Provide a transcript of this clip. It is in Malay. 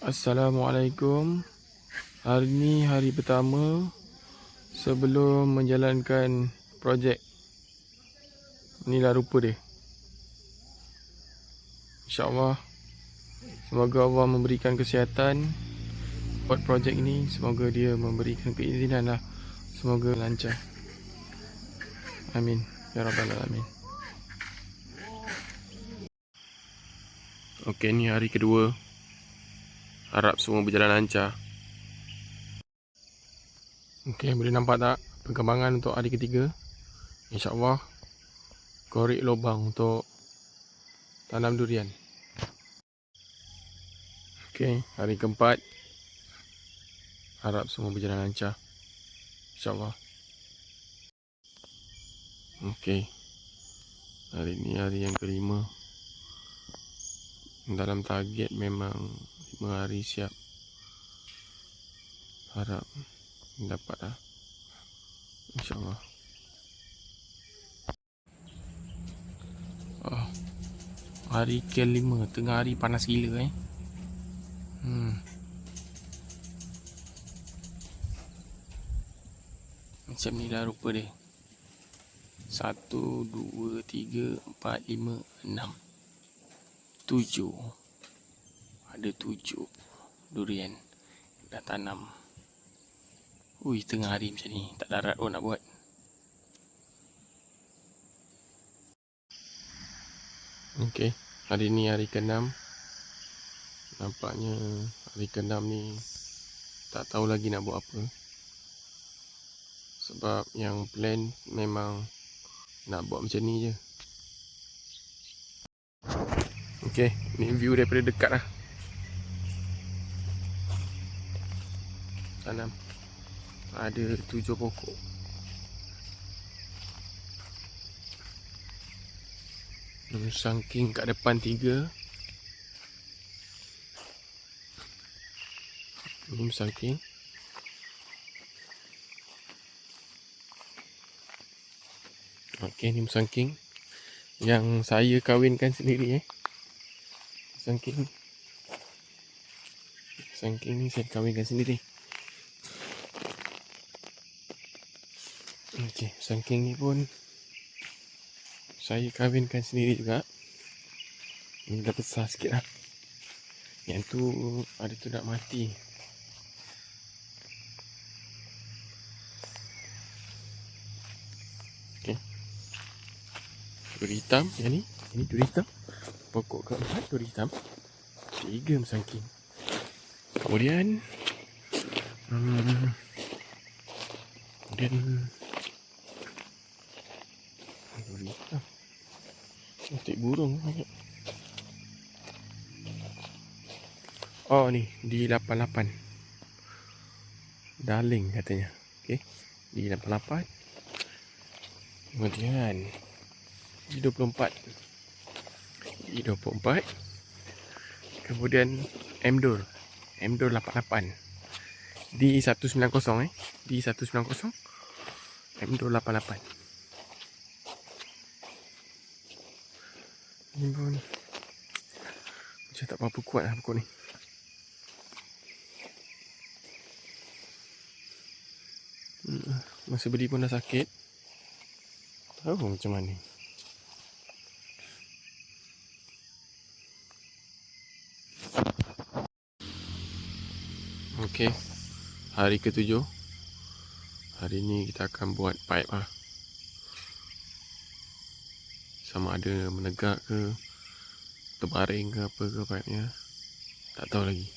Assalamualaikum. Hari ni hari pertama sebelum menjalankan projek. Inilah rupa dia. InsyaAllah, semoga Allah memberikan kesihatan buat projek ini. Semoga dia memberikan keizinan lah. Semoga lancar. Amin. Ya Rabbal Alamin. Okey, ni hari kedua. Harap semua berjalan lancar. Okey, boleh nampak tak perkembangan untuk hari ketiga? InsyaAllah korek lubang untuk tanam durian. Okey, hari keempat. Harap semua berjalan lancar, InsyaAllah. Okey, hari ni hari yang kelima. Dalam target memang 5 hari siap. Harap dapat lah, InsyaAllah. Hari kelima, tengah hari panas gila Macam ni lah rupa dia. 1, 2, 3, 4, 5, 6, 7. Ada 7 durian dah tanam. Ui, tengah hari macam ni, tak darat pun nak buat. Okey, hari ni hari ke-6. Nampaknya hari ke-6 ni tak tahu lagi nak buat apa. Sebab yang plan memang nak buat macam ni je. Okey, ni view daripada dekat lah. Tanam ada 7 pokok. Sangking kat depan 3. Sangking. Okey, ni sangking yang saya kahwinkan sendiri Sangking ni saya kahwinkan sendiri. Okey, sangking ni pun saya kahwinkan sendiri juga. Ini dah besar sikit lah. Yang tu ada tu nak mati. Okey, duri hitam yang ni. Ini duri hitam. Pokok keempat duri hitam. 3 sangking. Kemudian duri hitam. Cantik burung banyak. Oh ni, di 88. Darling katanya. Okey, di 88. Kemudian di 24. Di 24. Kemudian M-Dor 88. Di 190 Di 190 M-Dor 88. Ni pun macam tak berapa kuat lah pokok ni. Masa beli pun dah sakit. Tahu macam mana. Okey, hari ke-7. Hari ni kita akan buat pipe lah. Sama ada menegak ke, terbaring ke apa ke pipe nya, tak tahu lagi.